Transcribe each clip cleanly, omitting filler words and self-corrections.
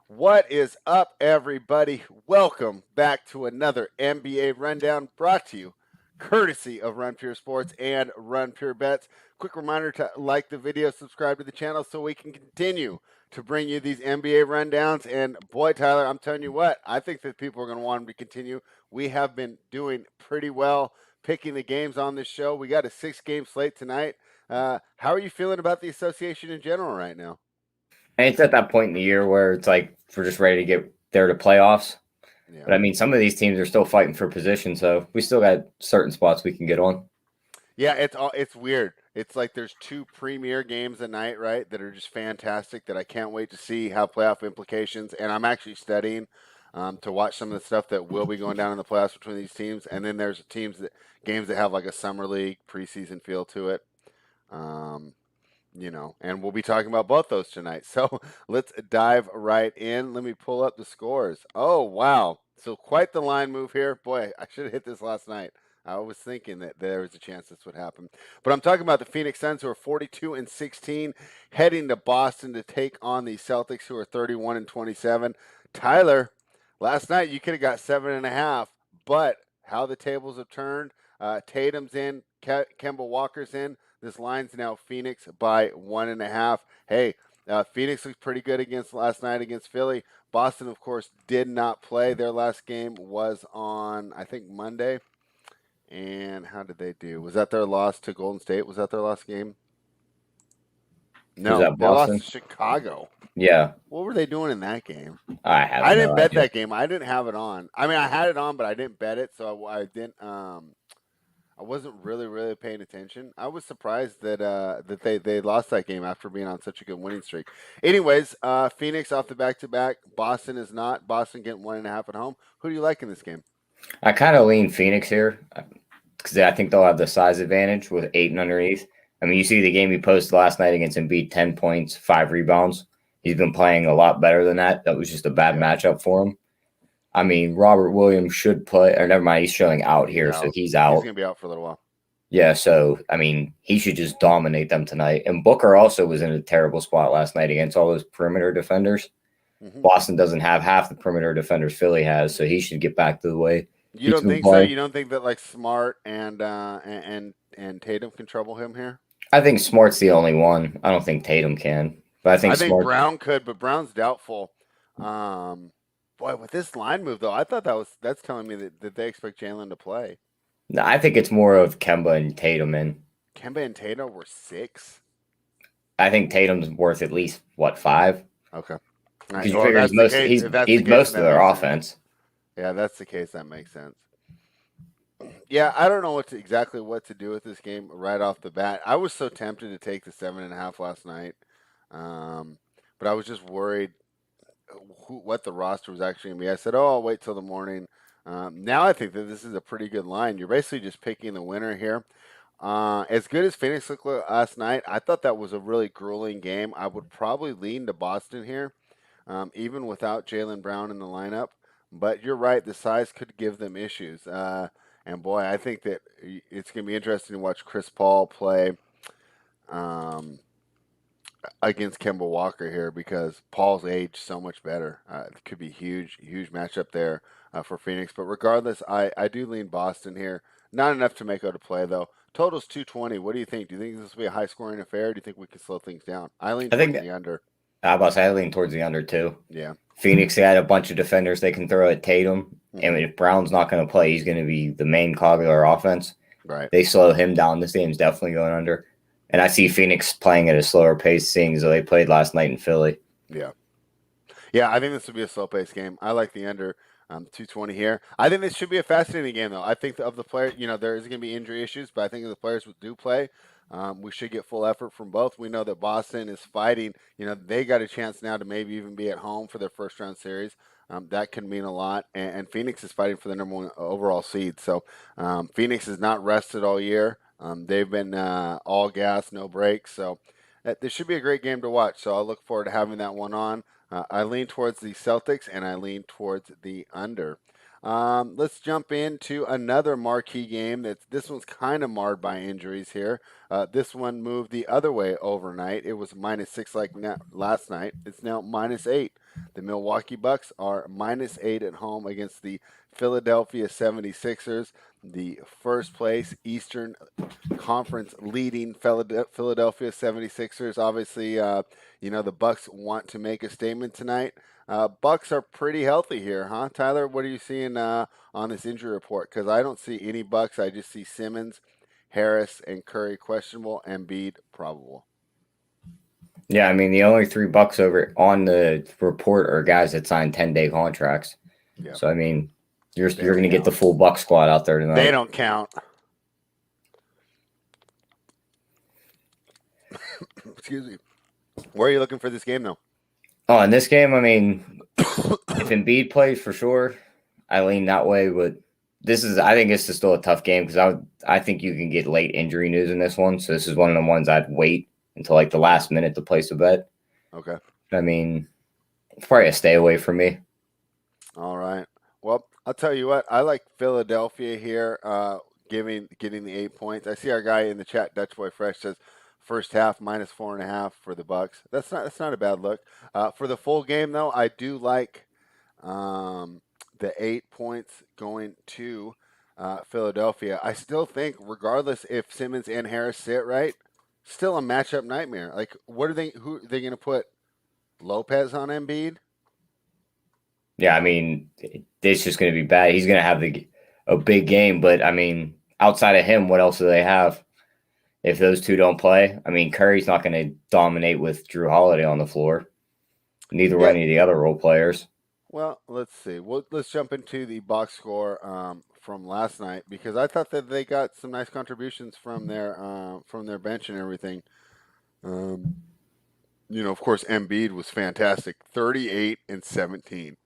What is up, everybody? Welcome back to another NBA Rundown brought to you courtesy of Run Pure Sports and Run Pure Bets. Quick reminder to like the video, subscribe to the channel so we can continue to bring you these NBA rundowns. And boy, Tyler, I'm telling you what, I think that people are going to want them to continue. We have been doing pretty well picking the games on this show. We got a 6-game slate tonight. How are you feeling about the association in general right now? And it's at that point in the year where it's like we're just ready to get there to playoffs. Yeah. But I mean, some of these teams are still fighting for position, so we still got certain spots we can get on. Yeah, it's weird. It's like there's two premier games a night, right, that are just fantastic that I can't wait to see have playoff implications. And I'm actually studying to watch some of the stuff that will be going down in the playoffs between these teams. And then there's games that have like a summer league preseason feel to it. Um, and we'll be talking about both those tonight. So let's dive right in. Let me pull up the scores. Oh, wow. So quite the line move here. Boy, I should have hit this last night. I was thinking that there was a chance this would happen. But I'm talking about the Phoenix Suns, who are 42 and 16, heading to Boston to take on the Celtics, who are 31 and 27. Tyler, last night you could have got 7.5, but how the tables have turned. Tatum's in, Kemba Walker's in. This line's now Phoenix by 1.5. Hey, Phoenix looked pretty good against last night against Philly. Boston, of course, did not play. Their last game was on, I think, Monday. And how did they do? Was that their loss to Golden State? Was that their last game? Was No, that they lost Boston? to Chicago. Yeah, What were they doing in that game? I have I no didn't bet idea. that game. I didn't have it on. I mean, I had it on, but I didn't bet it, so I didn't. I wasn't really paying attention. I was surprised that they lost that game after being on such a good winning streak. Anyways, Phoenix off the back to back. Boston is not. Boston getting 1.5 at home. Who do you like in this game? I kind of lean Phoenix here because I think they'll have the size advantage with 8 and underneath. I mean, you see the game he posted last night against Embiid, 10 points, 5 rebounds. He's been playing a lot better than that. That was just a bad Yeah, matchup for him. I mean, Robert Williams should play, or never mind, he's showing out he's here, so out. he's He's out. gonna be out for a little while. Yeah, so I mean, he should just dominate them tonight. And Booker also was in a terrible spot last night against all those perimeter defenders. Hmm. Boston doesn't have half the perimeter defenders Philly has, so he should get back to the way You he's don't been think so? playing. You don't think that like Smart and Tatum can trouble him here? I think Smart's the only one. I don't think Tatum can, but I think I think Smart. Brown could, but Brown's doubtful. Um, Boy, with this line move though, I thought that's telling me that they expect Jalen to play. No, I think it's more of Kemba and Tatum, and Kemba and Tatum were 6. I think Tatum's worth at least what 5 Okay. All right. because you Well, if figure he's that's the most case, he's if that's the he's case, most then of that their makes sense. offense. Yeah, that's the case. That makes sense. Yeah, I don't know exactly what to do with this game right off the bat. I was so tempted to take the 7.5 last night, um, but I was just worried what the roster was actually going to be. I said, "Oh, I'll wait till the morning." Now I think that this is a pretty good line. You're basically just picking the winner here. As good as Phoenix looked last night, I thought that was a really grueling game. I would probably lean to Boston here, even without Jalen Brown in the lineup. But you're right, the size could give them issues. And boy, I think that it's going to be interesting to watch Chris Paul play um, against Kemba Walker here because Paul's aged so much better. It could be huge matchup there for Phoenix. But regardless, I do lean Boston here. Not enough to make out a play though. Total's 220. What do you think? Do you think this will be a high scoring affair? Or do you think we can slow things down? I lean I think towards the under. I about to say I lean towards the under too. Yeah. Phoenix they had a bunch of defenders they can throw at Tatum, and Hmm. if Brown's not going to play, he's going to be the main cog of their offense. Right. They slow him down. This game's definitely going under. And I see Phoenix playing at a slower pace, seeing as though they played last night in Philly. Yeah. Yeah, I think this will be a slow paced game. I like the under 220 here. I think this should be a fascinating game, though. I think of the players, there is going to be injury issues, but I think if the players do play, we should get full effort from both. We know that Boston is fighting. They got a chance now to maybe even be at home for their first round series. That can mean a lot. And Phoenix is fighting for the number one overall seed. So Phoenix is not rested all year. They've been all gas, no breaks. So this should be a great game to watch. So I'll look forward to having that one on. I lean towards the Celtics and I lean towards the under. Let's jump into another marquee game. This one's kind of marred by injuries here. This one moved the other way overnight. It was -6 like last night. It's now -8. The Milwaukee Bucks are -8 at home against the Philadelphia 76ers, the first place Eastern Conference leading Philadelphia 76ers. Obviously, the Bucks want to make a statement tonight. Bucks are pretty healthy here, huh? Tyler, what are you seeing on this injury report? Because I don't see any Bucks. I just see Simmons, Harris, and Curry questionable, and Embiid probable. Yeah, I mean the only 3 Bucks over on the report are guys that signed 10-day contracts. Yeah. So I mean, you're going to get the full Buck squad out there tonight. They don't count. Excuse me. Where are you looking for this game, though? Oh, in this game, I mean, if Embiid plays for sure, I lean that way. But I think this is still a tough game because I think you can get late injury news in this one. So this is one of the ones I'd wait until like the last minute to place a bet. Okay. I mean, it's probably a stay away from me. All right. Well, I'll tell you what. I like Philadelphia here, getting the 8 points. I see our guy in the chat, Dutch Boy Fresh, says first half -4.5 for the Bucks. That's not a bad look. For the full game though, I do like the 8 points going to Philadelphia. I still think, regardless if Simmons and Harris sit right, still a matchup nightmare. Like, who are they going to put? Lopez on Embiid? Yeah, I mean, it's just going to be bad. He's going to have a big game, but I mean, outside of him, what else do they have? If those two don't play, I mean, Curry's not going to dominate with Drew Holiday on the floor. Neither will any of the other role players. Well, let's see. Let's jump into the box score from last night because I thought that they got some nice contributions from their bench and everything. Of course, Embiid was fantastic, 38 and 17.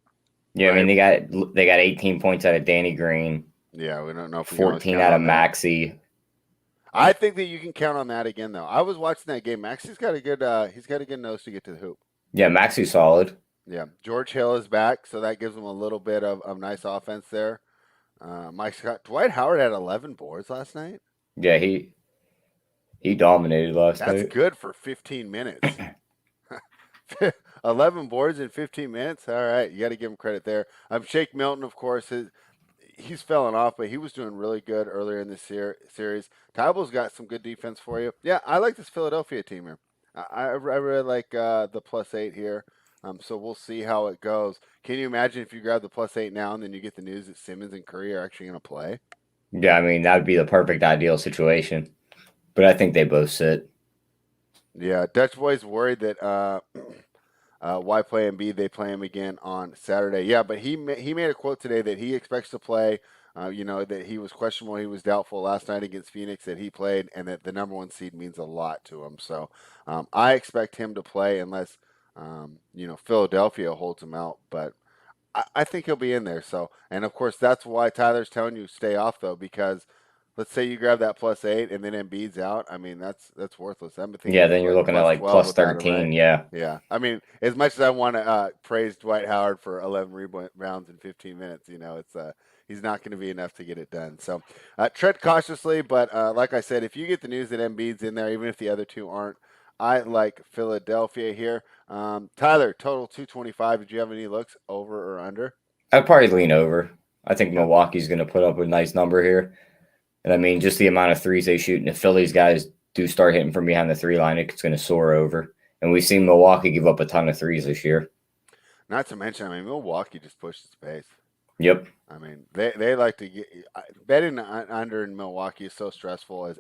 Yeah, right? I mean they got 18 points out of Danny Green. Yeah, we don't know if 14 out of Maxey. I think that you can count on that again, though. I was watching that game. Maxey's got a good nose to get to the hoop. Yeah, Maxey's solid. Yeah, George Hill is back, so that gives him a little bit of nice offense there. Mike Scott, Dwight Howard had 11 boards last night. Yeah, he dominated last night. That's good for 15 minutes. 11 boards in 15 minutes. All right, you got to give him credit there. Shake Milton, of course, he's fallen off, but he was doing really good earlier in this series. Tybal's got some good defense for you. Yeah, I like this Philadelphia team here. I really like the +8 here. So we'll see how it goes. Can you imagine if you grab the +8 now and then you get the news that Simmons and Curry are actually going to play? Yeah, I mean, that would be the perfect ideal situation. But I think they both sit. Yeah, Dutch Boy's worried that why play Embiid? They play him again on Saturday. Yeah, but he made a quote today that he expects to play. That he was questionable, he was doubtful last night against Phoenix, that he played, and that the number 1 seed means a lot to him. So I expect him to play unless Philadelphia holds him out. But I think he'll be in there. So, and of course, that's why Tyler's telling you stay off though, because let's say you grab that +8 and then Embiid's out. I mean, that's worthless. Yeah, then you're looking at like +13. Right? Yeah. Yeah. I mean, as much as I want to praise Dwight Howard for 11 rebounds in 15 minutes, it's he's not going to be enough to get it done. So tread cautiously, but like I said, if you get the news that Embiid's in there, even if the other two aren't, I like Philadelphia here. Tyler, total 225. Did you have any looks over or under? I'd probably lean over. I think Milwaukee's going to put up a nice number here. And I mean, just the amount of threes they shoot, and if Philly's guys do start hitting from behind the 3 line, it's going to soar over. And we've seen Milwaukee give up a ton of threes this year. Not to mention, I mean, Milwaukee just pushed its pace. Yep. I mean, they like to get betting under in Milwaukee is so stressful. As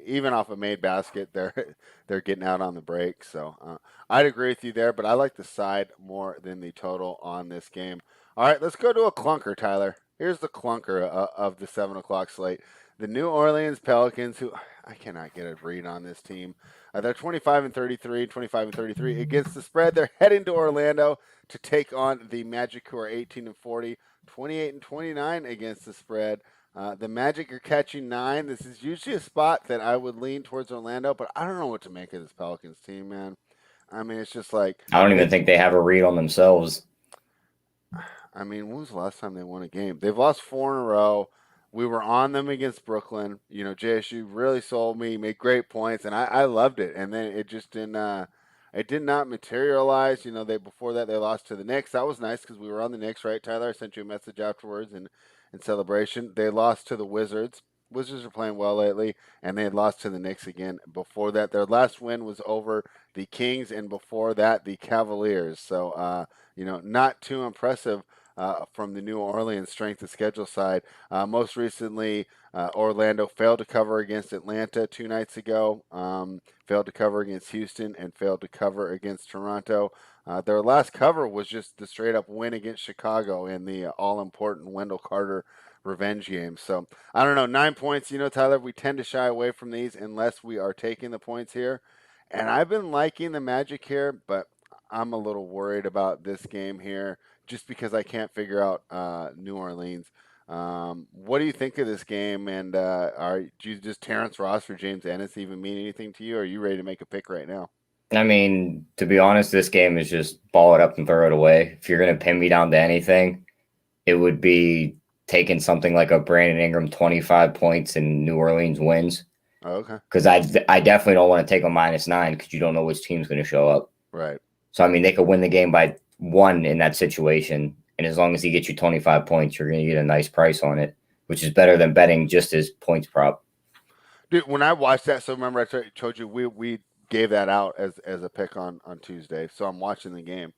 even off a made basket, they're getting out on the break. So I'd agree with you there, but I like the side more than the total on this game. All right, let's go to a clunker, Tyler. Here's the clunker of the 7 o'clock slate. The New Orleans Pelicans, who I cannot get a read on this team. They're 25 and 33, 25 and 33 against the spread. They're heading to Orlando to take on the Magic, who are 18 and 40, 28 and 29 against the spread. The Magic are catching 9. This is usually a spot that I would lean towards Orlando, but I don't know what to make of this Pelicans team, man. I mean, it's just like I don't even think they have a read on themselves. I mean, when was the last time they won a game? They've lost four in a row. We were on them against Brooklyn. You know, JSU really sold me, made great points, and I loved it. And then it just didn't. It did not materialize. You know, they before that they lost to the Knicks. That was nice because we were on the Knicks, right, Tyler? I sent you a message afterwards in celebration. They lost to the Wizards. Wizards are playing well lately, and they had lost to the Knicks again. Before that, their last win was over the Kings, and before that, the Cavaliers. So, you know, not too impressive from the New Orleans strength of schedule side. Most recently, Orlando failed to cover against Atlanta 2 nights ago, failed to cover against Houston, and failed to cover against Toronto. Their last cover was just the straight up win against Chicago in the all important Wendell Carter revenge game. So I don't know, 9 points. You know, Tyler, we tend to shy away from these unless we are taking the points here. And I've been liking the Magic here, but I'm a little worried about this game here just because I can't figure out New Orleans. What do you think of this game? And do you just Terrence Ross or James Ennis even mean anything to you? Or are you ready to make a pick right now? I mean, to be honest, this game is just ball it up and throw it away. If you're going to pin me down to anything, it would be taking something like a Brandon Ingram 25 points and New Orleans wins. Oh, okay. Because I definitely don't want to take a -9 because you don't know which team's going to show up. Right. So, I mean, they could win the game by 1 in that situation. And as long as he gets you 25 points, you're going to get a nice price on it, which is better than betting just his points prop. Dude, when I watched that, so remember I told you we gave that out as a pick on Tuesday. So I'm watching the game.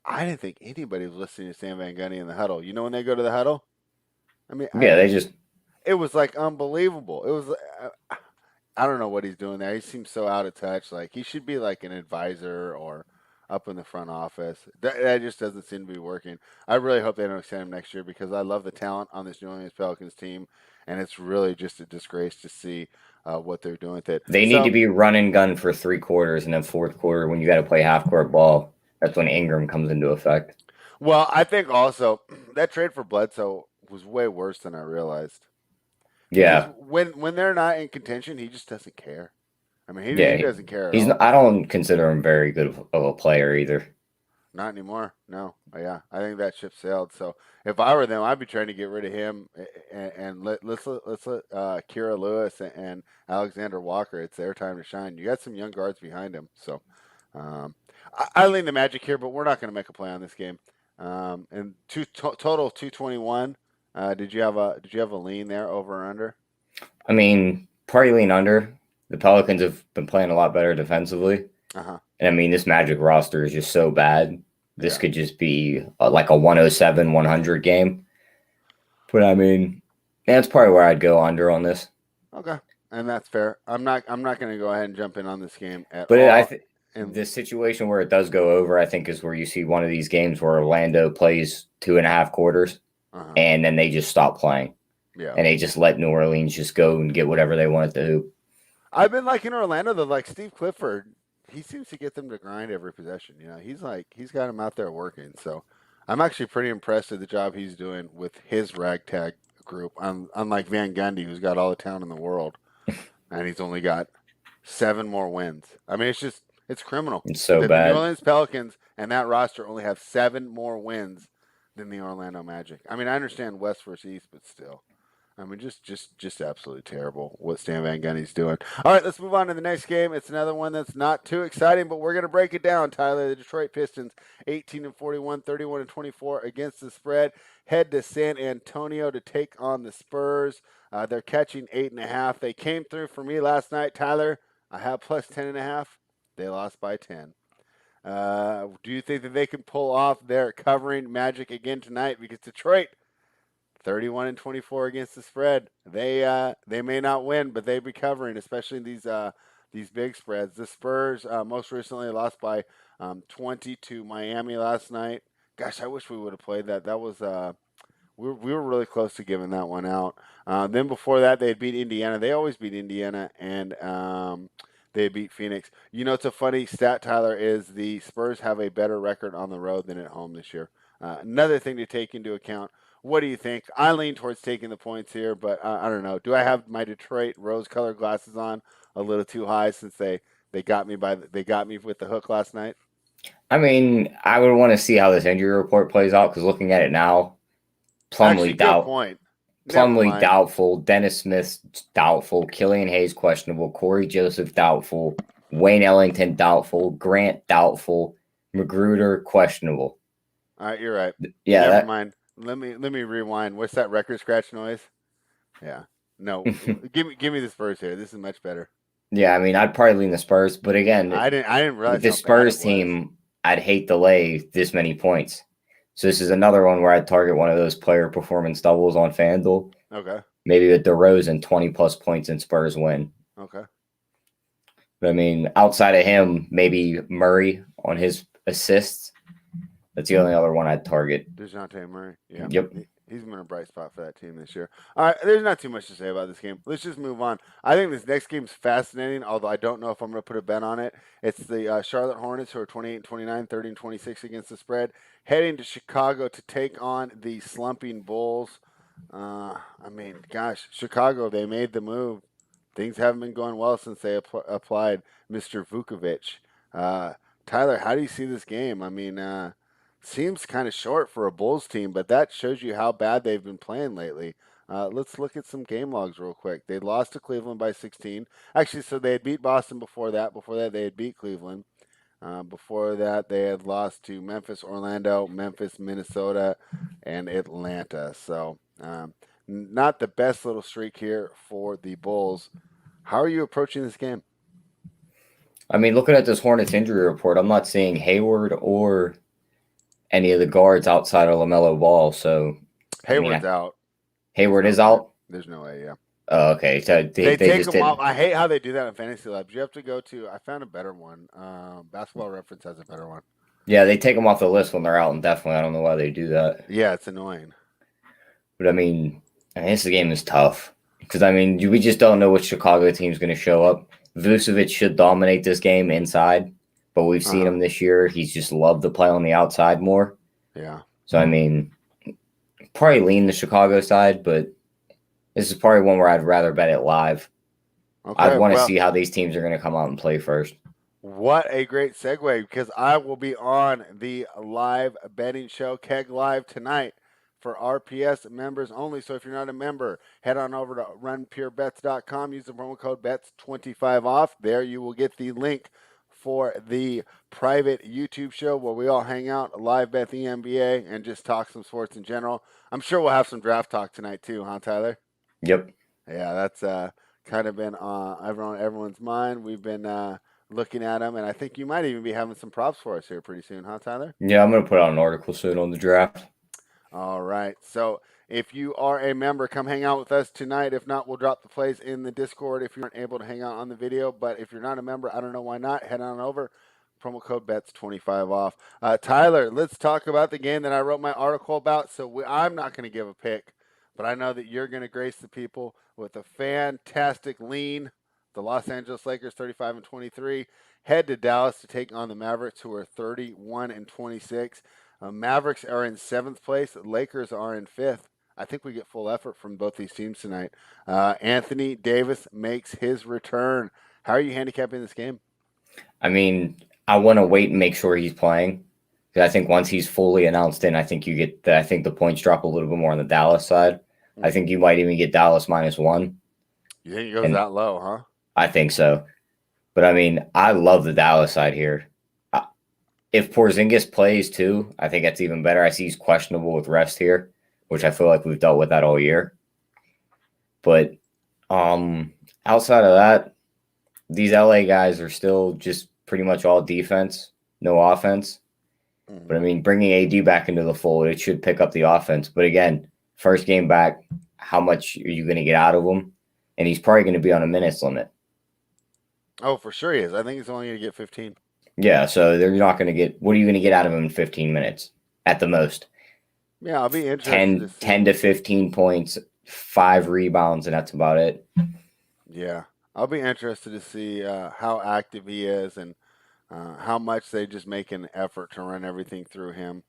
I didn't think anybody was listening to Sam Van Gundy in the huddle. You know when they go to the huddle? I mean, Yeah, they just it was like unbelievable. It was I don't know what he's doing there. He seems so out of touch. Like he should be like an advisor or up in the front office. That just doesn't seem to be working. I really hope they don't extend him next year because I love the talent on this New Orleans Pelicans team, and it's really just a disgrace to see what they're doing with it. they need to be run and gun for 3 quarters, and then fourth quarter when you got to play half court ball. That's when Ingram comes into effect. Well, I think also that trade for Bledsoe was way worse than I realized. Because Yeah, when they're not in contention, he just doesn't care. I mean, he yeah. doesn't care at He's. all. I don't consider him very good of a player either. Not anymore. No. Yeah, I think that ship sailed. So if I were them, I'd be trying to get rid of him and let's let Kira Lewis and Alexander Walker. It's their time to shine. You got some young guards behind him. So um, I lean the Magic here, but we're not going to make a play on this game. And total 221. Did you have a lean there over or under? I mean, probably lean under. The Pelicans have been playing a lot better defensively. Uh huh. And I mean, this Magic roster is just so bad. This Yeah. could just be like a 107, 100 game. But I mean, that's probably where I'd go under on this. Okay, and that's fair. I'm not going to go ahead and jump in on this game at But all. I think And the situation where it does go over, I think, is where you see one of these games where Orlando plays 2.5 quarters uh-huh. and then they just stop playing. Yeah. And they just let New Orleans just go and get whatever they want to hoop. I've been liking Orlando though. Like Steve Clifford, he seems to get them to grind every possession. You know, he's got them out there working. So I'm actually pretty impressed with the job he's doing with his ragtag group. Unlike Van Gundy, who's got all the talent in the world, and he's only got 7 more wins. I mean, it's criminal. It's so The bad. New Orleans Pelicans and that roster only have 7 more wins than the Orlando Magic. I mean, I understand West versus East, but still. I mean, just absolutely terrible what Stan Van Gundy's doing. All right, let's move on to the next game. It's another one that's not too exciting, but we're going to break it down, Tyler. The Detroit Pistons, 18-41, 31-24 against the spread, head to San Antonio to take on the Spurs. They're catching 8.5. They came through for me last night, Tyler. I have plus 10.5. They lost by 10. Do you think that they can pull off their covering magic again tonight? Because Detroit 31-24 against the spread. They may not win, but they be covering, especially these big spreads. The Spurs most recently lost by 20 to Miami last night. Gosh, I wish we would have played that. That was we were really close to giving that one out. Then before that, they had beat Indiana. They always beat Indiana, and they beat Phoenix. You know, it's a funny stat, Tyler, is the Spurs have a better record on the road than at home this year. Another thing to take into account. What do you think? I lean towards taking the points here, but I don't know. Do I have my Detroit rose-colored glasses on a little too high since they got me with the hook last night? I mean, I would want to see how this injury report plays out because looking at it now, Actually, Plumlee good doubt, point. Never Plumlee mind. doubtful, Dennis Smith doubtful, Killian Hayes questionable, Corey Joseph doubtful, Wayne Ellington doubtful, Grant doubtful, Magruder questionable. All right, you're right. Yeah, Never that. mind. Let me rewind. What's that record scratch noise? Yeah. No, give me the Spurs here. This is much better. Yeah, I mean, I'd probably lean the Spurs, but again, I didn't with realize the how bad it Spurs was. team, I'd hate to lay this many points. So this is another one where I'd target one of those player performance doubles on FanDuel. Okay. Maybe with DeRozan 20 plus points and Spurs win. Okay. But I mean, outside of him, maybe Murray on his assists. That's the only other one I'd target. DeJounte Murray. Yeah. Yep. He's been a bright spot for that team this year. All right, there's not too much to say about this game. Let's just move on. I think this next game's fascinating, although I don't know if I'm going to put a bet on it. It's the Charlotte Hornets, who are 28-29, 30-26 against the spread, heading to Chicago to take on the slumping Bulls. I mean, gosh, Chicago, they made the move. Things haven't been going well since they applied Mr. Vukovic. Uh, Tyler, how do you see this game? I mean, seems kind of short for a Bulls team, but that shows you how bad they've been playing lately. Let's look at some game logs real quick. They lost to Cleveland by 16. Actually, so they had beat Boston before that. Before that, they had beat Cleveland. Before that, they had lost to Memphis, Orlando, Memphis, Minnesota, and Atlanta. So, not the best little streak here for the Bulls. How are you approaching this game? I mean, looking at this Hornets injury report, I'm not seeing Hayward or any of the guards outside of LaMelo Ball. So, I Hayward's mean, out. Hayward No is way. out. There's no way. Yeah. Oh, okay. So They they take just them off. didn't. I hate how they do that in Fantasy Labs. You have to go to. I found a better one. Basketball Reference has a better one. Yeah, they take them off the list when they're out, and definitely, I don't know why they do that. Yeah, it's annoying. But I mean, this game is tough because I mean, we just don't know which Chicago team's going to show up. Vucevic should dominate this game inside, but we've seen him this year. He's just loved to play on the outside more. Yeah. So I mean, probably lean the Chicago side, but this is probably one where I'd rather bet it live. Okay. I'd want to Well, see how these teams are going to come out and play first. what a great segue because I will be on the live betting show Keg Live tonight for RPS members only. So if you're not a member, head on over to runpurebets.com. Use the promo code BETS25 off. There you will get the link for the private YouTube show where we all hang out, live bet the NBA, and just talk some sports in general. I'm sure we'll have some draft talk tonight too, huh, Tyler? Yep. Yeah, that's kind of been everyone's mind. We've been looking at them, and I think you might even be having some props for us here pretty soon, huh, Tyler? Yeah, I'm going to put out an article soon on the draft. All right. So if you are a member, come hang out with us tonight. If not, we'll drop the plays in the Discord if you aren't able to hang out on the video. But if you're not a member, I don't know why not. Head on over. Promo code BETS25 off. Tyler, let's talk about the game that I wrote my article about. So I'm not going to give a pick, but I know that you're going to grace the people with a fantastic lean. The Los Angeles Lakers 35-23 head to Dallas to take on the Mavericks, who are 31-26. Mavericks are in seventh place. Lakers are in fifth. I think we get full effort from both these teams tonight. Anthony Davis makes his return. How are you handicapping this game? I mean, I want to wait and make sure he's playing. I think once he's fully announced in, I think you get I think the points drop a little bit more on the Dallas side. I think you might even get Dallas -1. You think it goes that low, huh? I think so. But I mean, I love the Dallas side here. If Porzingis plays too, I think that's even better. I see he's questionable with rest here, which I feel like we've dealt with that all year. But outside of that, these LA guys are still just pretty much all defense, no offense. Mm-hmm. But I mean, bringing AD back into the fold, it should pick up the offense. But again, first game back, how much are you going to get out of him? And he's probably going to be on a minutes limit. Oh, for sure he is. I think he's only going to get 15. Yeah, so they're not going to get. What are you going to get out of him in 15 minutes at the most? Yeah, I'll be interested. 10 to 15 points, 5 rebounds, and that's about it. Yeah, I'll be interested to see how active he is and how much they just make an effort to run everything through him.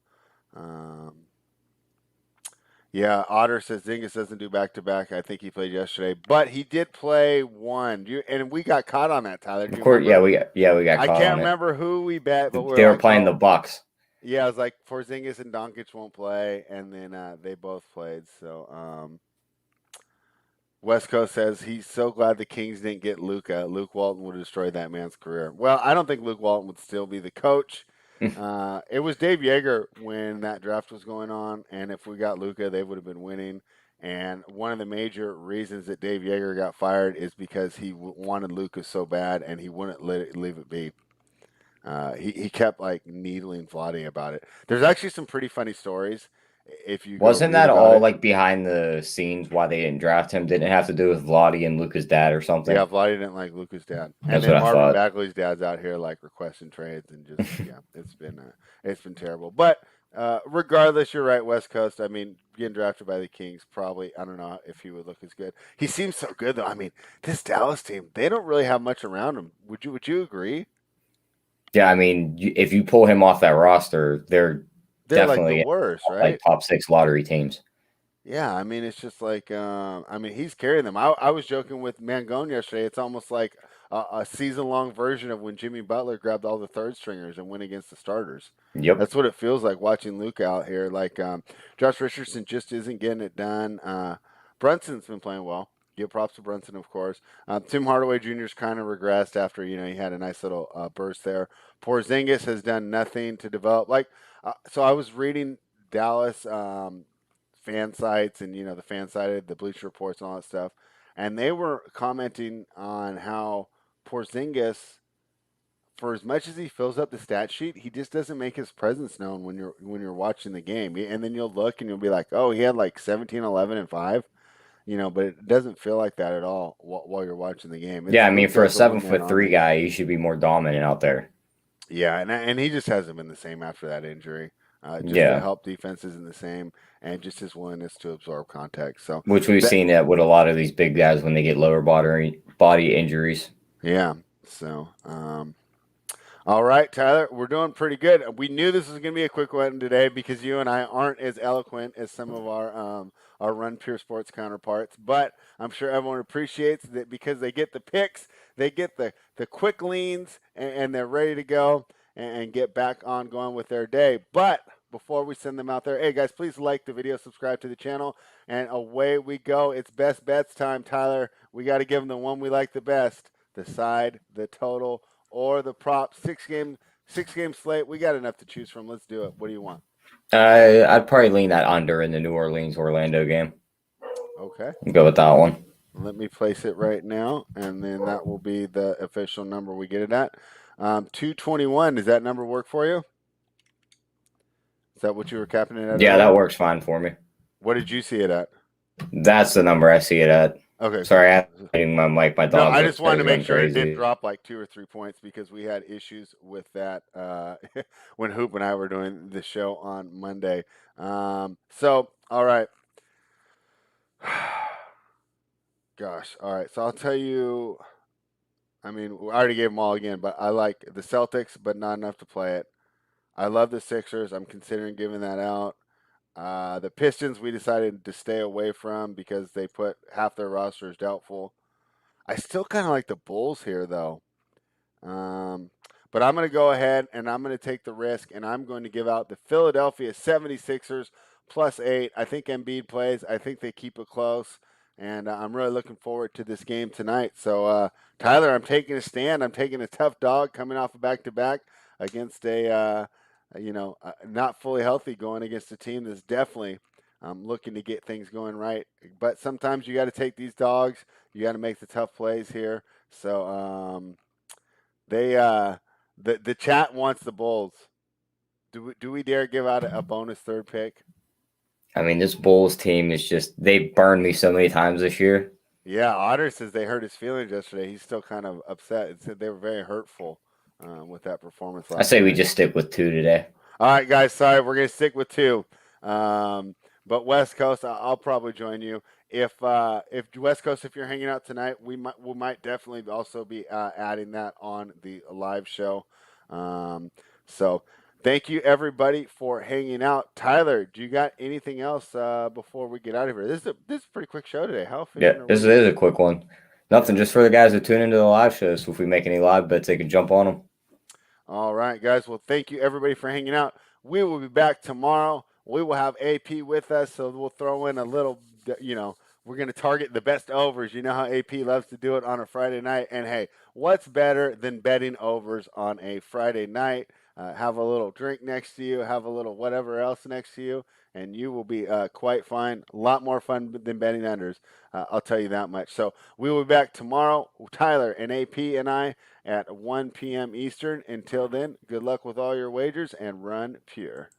Yeah, Otter says Zingas doesn't do back to back. I think he played yesterday, but he did play one. And we got caught on that, Tyler. Do Of you course, remember? we got I caught can't on it. remember who we bet, but we were They were like, playing the oh, Bucks. yeah. I was like, Porzingis and Doncic won't play, and then they both played. So West Coast says he's so glad the Kings didn't get Luca. Luke Walton would have destroyed that man's career. Well, I don't think Luke Walton would still be the coach. It was Dave Yeager when that draft was going on, and if we got Luca, they would have been winning. And one of the major reasons that Dave Yeager got fired is because he wanted Luca so bad, and he wouldn't leave it be. He kept like needling Vlade about it. There's actually some pretty funny stories if you go Wasn't read that about all it. like behind the scenes why they didn't draft him? Didn't it have to do with Lottie and Luca's dad or Yeah, something? Vlade didn't like Luca's dad, and That's then what I Marvin thought. Bagley's dad's out here like requesting trades, and just yeah, it's been terrible. But regardless, you're right, West Coast. I mean, getting drafted by the Kings probably. I don't know if he would look as good. He seems so good though. I mean, this Dallas team, they don't really have much around him. Would you agree? Yeah, I mean, if you pull him off that roster, they're They're like the definitely worst, like right? top six lottery teams. Yeah, I mean, it's just like, I mean, he's carrying them. I was joking with Mangone yesterday. It's almost like a season-long version of when Jimmy Butler grabbed all the third stringers and went against the starters. Yep. That's what it feels like watching Luke out here. Like, Josh Richardson just isn't getting it done. Brunson's been playing well. Give props to Brunson, of course. Tim Hardaway Jr.'s kind of regressed after, he had a nice little burst there. Porzingis has done nothing to develop. Like, so I was reading Dallas fan sites and the fan sided, the Bleacher Reports and all that stuff, and they were commenting on how Porzingis, for as much as he fills up the stat sheet, he just doesn't make his presence known when you're watching the game. And then you'll look and you'll be like, oh, he had like 17, 11, and 5. But it doesn't feel like that at all while you're watching the game. Yeah, I It mean, for a feels a seven one man foot three army. guy, he should be more dominant out there. Yeah, and he just hasn't been the same after that injury. Just the Yeah, help defense isn't the same, and just his willingness to absorb contact. So which we've that, seen that with a lot of these big guys when they get lower body injuries. yeah. So, all right, Tyler, we're doing pretty good. We knew this was going to be a quick one today because you and I aren't as eloquent as some of our Run Pure Sports counterparts, but I'm sure everyone appreciates that because they get the picks, they get the quick leans, and they're ready to go and get back on going with their day. But before we send them out there, hey guys, please like the video, subscribe to the channel, and away we go. It's best bets time, Tyler. We got to give them the one we like the best: the side, the total, or the prop. Six game slate. We got enough to choose from. Let's do it. What do you want? I'd probably lean that under in the New Orleans Orlando game. Okay. Go with that one. Let me place it right now, and then that will be the official number we get it at. 221. Does that number work for you? Is that what you were capping it at Yeah, that earlier? works fine for me. What did you see it at? That's the number I see it at. Okay, Sorry, cool. I'm hitting my mic. My No, dog's I just wanted upstairs to make going sure it didn't crazy. drop like 2 or 3 points because we had issues with that when Hoop and I were doing the show on Monday. So, all right. Gosh, all right. So I'll tell you. I mean, I already gave them all again, but I like the Celtics, but not enough to play it. I love the Sixers. I'm considering giving that out. The Pistons, we decided to stay away from because they put half their roster as doubtful. I still kind of like the Bulls here, though. Um, but I'm going to go ahead and I'm going to take the risk and I'm going to give out the Philadelphia 76ers +8. I think Embiid plays. I think they keep it close. And I'm really looking forward to this game tonight. So, Tyler, I'm taking a stand. I'm taking a tough dog coming off a back-to-back against not fully healthy going against a team that's definitely looking to get things going right. But sometimes you got to take these dogs. You got to make the tough plays here. So, they the chat wants the Bulls. Do we dare give out a bonus third pick? I mean, this Bulls team is just—they burned me so many times this year. Yeah, Otter says they hurt his feelings yesterday. He's still kind of upset. It said they were very hurtful with that performance I last say we night. just stick with two today. All right, guys. Sorry, we're gonna stick with two. But West Coast, I'll probably join you. If West Coast, if you're hanging out tonight, we might definitely also be adding that on the live show. So Thank you, everybody, for hanging out. Tyler, do you got anything else before we get out of here? This is a pretty quick show today. How Yeah, efficient are this we? is a quick one. Nothing, just for the guys that tune into the live shows. So if we make any live bets, they can jump on them. All right, guys. Well, thank you, everybody, for hanging out. We will be back tomorrow. We will have AP with us, so we'll throw in a little, we're going to target the best overs. You know how AP loves to do it on a Friday night. And hey, what's better than betting overs on a Friday night? Have a little drink next to you, have a little whatever else next to you, and you will be quite fine. A lot more fun than betting unders. I'll tell you that much. So we will be back tomorrow. Tyler and AP and I at 1 p.m. Eastern. Until then, good luck with all your wagers and run pure.